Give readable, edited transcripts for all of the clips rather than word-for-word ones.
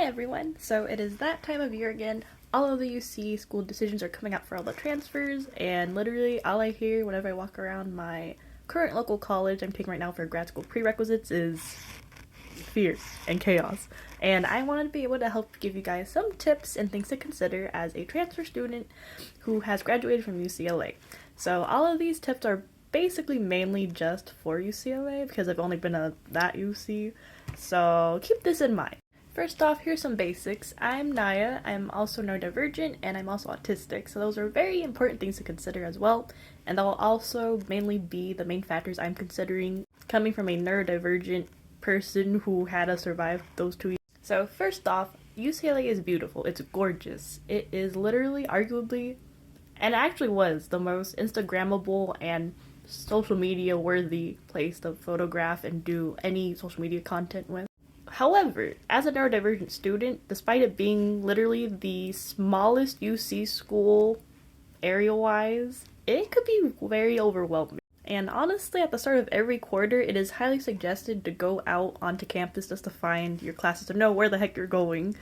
everyone! So it is that time of year again. All of the UC school decisions are coming out for all the transfers, and literally all I hear whenever I walk around my current local college I'm taking right now for grad school prerequisites is fear and chaos. And I wanted to be able to help give you guys some tips and things to consider as a transfer student who has graduated from UCLA. So all of these tips are basically mainly just for UCLA because I've only been at that UC, so keep this in mind. First off, here's some basics. I'm Naya, I'm also neurodivergent, and I'm also autistic, so those are very important things to consider as well, and that will also mainly be the main factors I'm considering coming from a neurodivergent person who had to survive those 2 years. So first off, UCLA is beautiful, it's gorgeous. It is literally, arguably, and actually was the most Instagrammable and social media worthy place to photograph and do any social media content with. However, as a neurodivergent student, despite it being literally the smallest UC school area-wise, it could be very overwhelming. And honestly, at the start of every quarter, it is highly suggested to go out onto campus just to find your classes, to know where the heck you're going.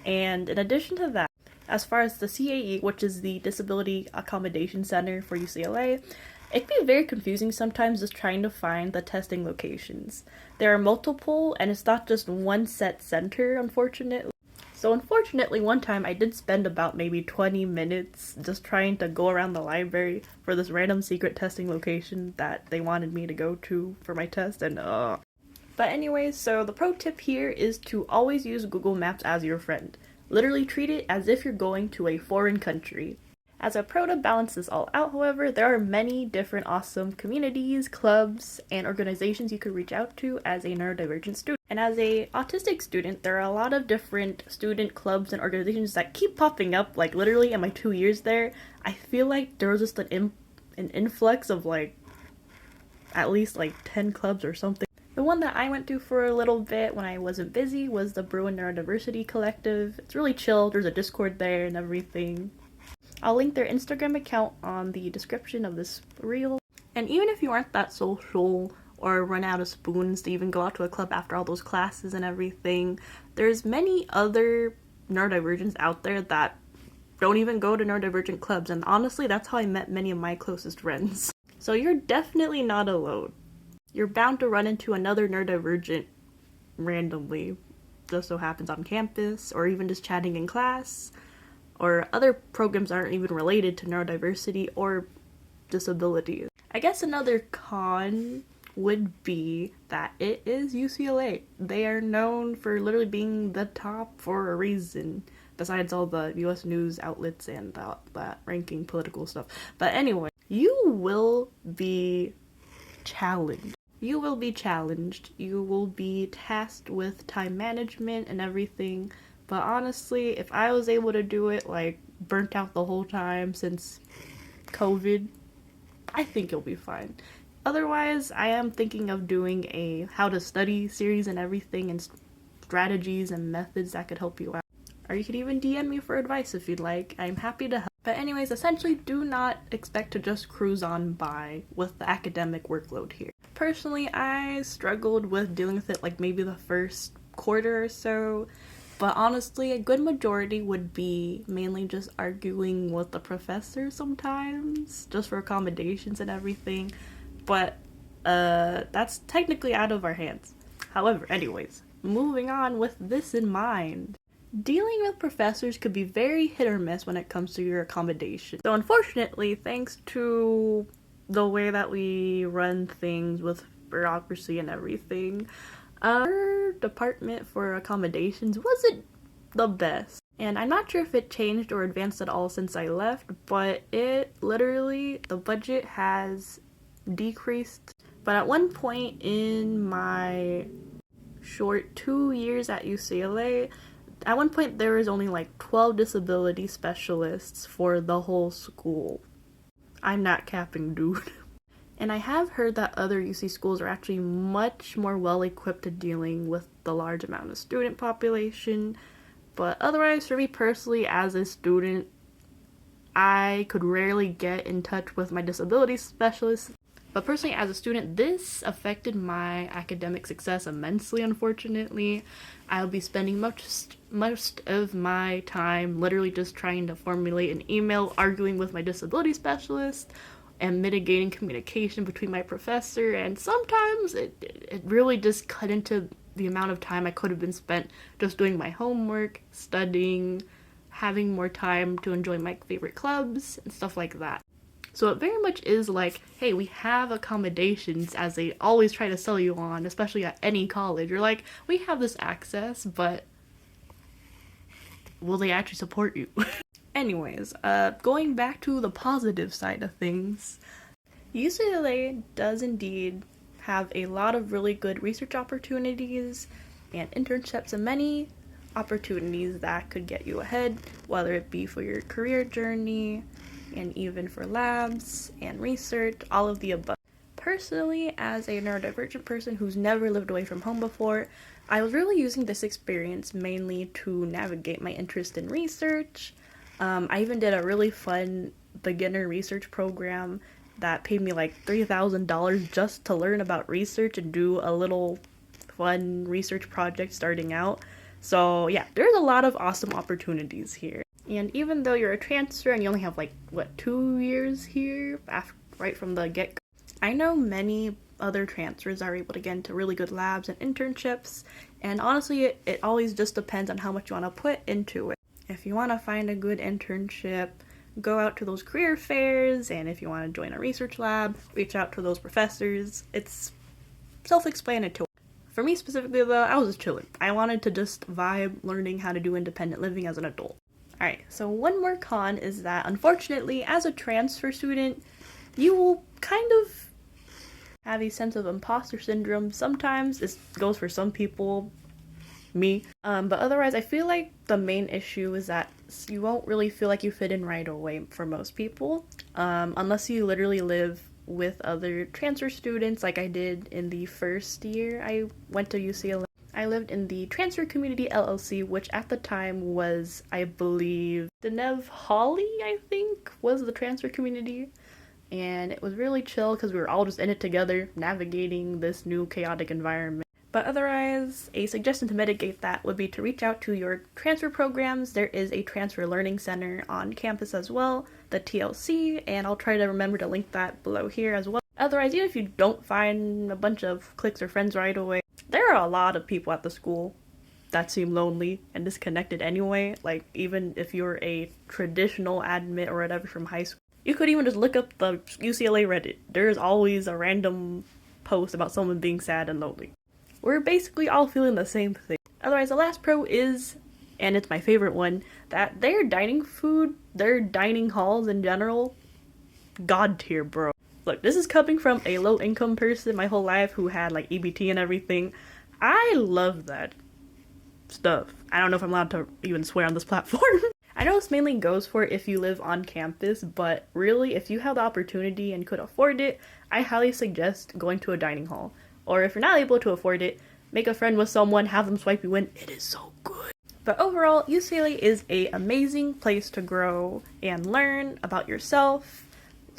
And in addition to that, as far as the CAE, which is the Disability Accommodation Center for UCLA, it can be very confusing sometimes just trying to find the testing locations. There are multiple, and it's not just one set center, unfortunately. So unfortunately, one time I did spend about maybe 20 minutes just trying to go around the library for this random secret testing location that they wanted me to go to for my test, and But anyways, so the pro tip here is to always use Google Maps as your friend. Literally treat it as if you're going to a foreign country. As a pro to balance this all out, however, there are many different awesome communities, clubs, and organizations you could reach out to as a neurodivergent student. And as a autistic student, there are a lot of different student clubs and organizations that keep popping up, like literally in my 2 years there. I feel like there was just an influx of at least 10 clubs or something. The one that I went to for a little bit when I wasn't busy was the Bruin Neurodiversity Collective. It's really chill, there's a Discord there and everything. I'll link their Instagram account on the description of this reel. And even if you aren't that social or run out of spoons to even go out to a club after all those classes and everything, there's many other neurodivergents out there that don't even go to neurodivergent clubs, and honestly that's how I met many of my closest friends. So you're definitely not alone. You're bound to run into another neurodivergent randomly, just so happens on campus, or even just chatting in class, or other programs aren't even related to neurodiversity or disabilities. I guess another con would be that it is UCLA. They are known for literally being the top for a reason, besides all the US news outlets and that ranking political stuff. But anyway, you will be challenged. You will be challenged. You will be tasked with time management and everything. But honestly, if I was able to do it, burnt out the whole time since COVID, I think you'll be fine. Otherwise, I am thinking of doing a how to study series and everything, and strategies and methods that could help you out. Or you could even DM me for advice if you'd like. I'm happy to help. But anyways, essentially do not expect to just cruise on by with the academic workload here. Personally, I struggled with dealing with it maybe the first quarter or so. But honestly, a good majority would be mainly just arguing with the professor sometimes, just for accommodations and everything. But that's technically out of our hands. However, anyways, moving on with this in mind. Dealing with professors could be very hit or miss when it comes to your accommodation. So unfortunately, thanks to the way that we run things with bureaucracy and everything, our department for accommodations wasn't the best. And I'm not sure if it changed or advanced at all since I left, but it literally, the budget has decreased. But at one point in my short 2 years at UCLA, at one point there was only 12 disability specialists for the whole school. I'm not capping, dude. And I have heard that other UC schools are actually much more well-equipped to dealing with the large amount of student population. But otherwise, for me personally, as a student, I could rarely get in touch with my disability specialist. But personally, as a student, this affected my academic success immensely, unfortunately. I'll be spending most of my time literally just trying to formulate an email, arguing with my disability specialist, and mitigating communication between my professor, and sometimes it really just cut into the amount of time I could have been spent just doing my homework, studying, having more time to enjoy my favorite clubs, and stuff like that. So it very much is like, hey, we have accommodations, as they always try to sell you on, especially at any college. You're like, we have this access, but will they actually support you? Anyways, going back to the positive side of things, UCLA does indeed have a lot of really good research opportunities and internships and many opportunities that could get you ahead, whether it be for your career journey and even for labs and research, all of the above. Personally, as a neurodivergent person who's never lived away from home before, I was really using this experience mainly to navigate my interest in research. I even did a really fun beginner research program that paid me like $3,000 just to learn about research and do a little fun research project starting out. So yeah, there's a lot of awesome opportunities here. And even though you're a transfer and you only have 2 years here right from the get-go, I know many other transfers are able to get into really good labs and internships, and honestly it always just depends on how much you want to put into it. If you want to find a good internship, go out to those career fairs, and if you want to join a research lab, reach out to those professors. It's self-explanatory. For me specifically though, I was just chilling. I wanted to just vibe learning how to do independent living as an adult. Alright, so one more con is that unfortunately as a transfer student, you will kind of have a sense of imposter syndrome. Sometimes it goes for some people, me, but otherwise I feel like the main issue is that you won't really feel like you fit in right away for most people, unless you literally live with other transfer students like I did in the first year I went to UCLA. I lived in the Transfer Community LLC, which at the time was, I believe, Denev Holly, I think, was the transfer community. And it was really chill because we were all just in it together, navigating this new chaotic environment. But otherwise, a suggestion to mitigate that would be to reach out to your transfer programs. There is a transfer learning center on campus as well, the TLC, and I'll try to remember to link that below here as well. Otherwise, even if you don't find a bunch of cliques or friends right away, there are a lot of people at the school that seem lonely and disconnected anyway. Like, even if you're a traditional admit or whatever from high school, you could even just look up the UCLA Reddit. There's always a random post about someone being sad and lonely. We're basically all feeling the same thing. Otherwise, the last pro is, and it's my favorite one, that their dining food, their dining halls in general, god tier, bro. Look, this is coming from a low-income person my whole life who had EBT and everything. I love that stuff. I don't know if I'm allowed to even swear on this platform. I know this mainly goes for if you live on campus, but really, if you have the opportunity and could afford it, I highly suggest going to a dining hall. Or if you're not able to afford it, make a friend with someone, have them swipe you in. It is so good. But overall, UCLA is an amazing place to grow and learn about yourself,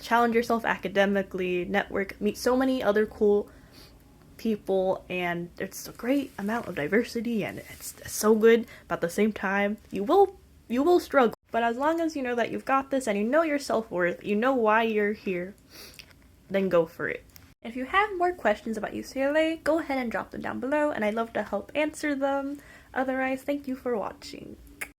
challenge yourself academically, network, meet so many other cool people, and it's a great amount of diversity, and it's so good. But at the same time, you will struggle. But as long as you know that you've got this and you know your self-worth, you know why you're here, then go for it. If you have more questions about UCLA, go ahead and drop them down below, and I'd love to help answer them. Otherwise, thank you for watching.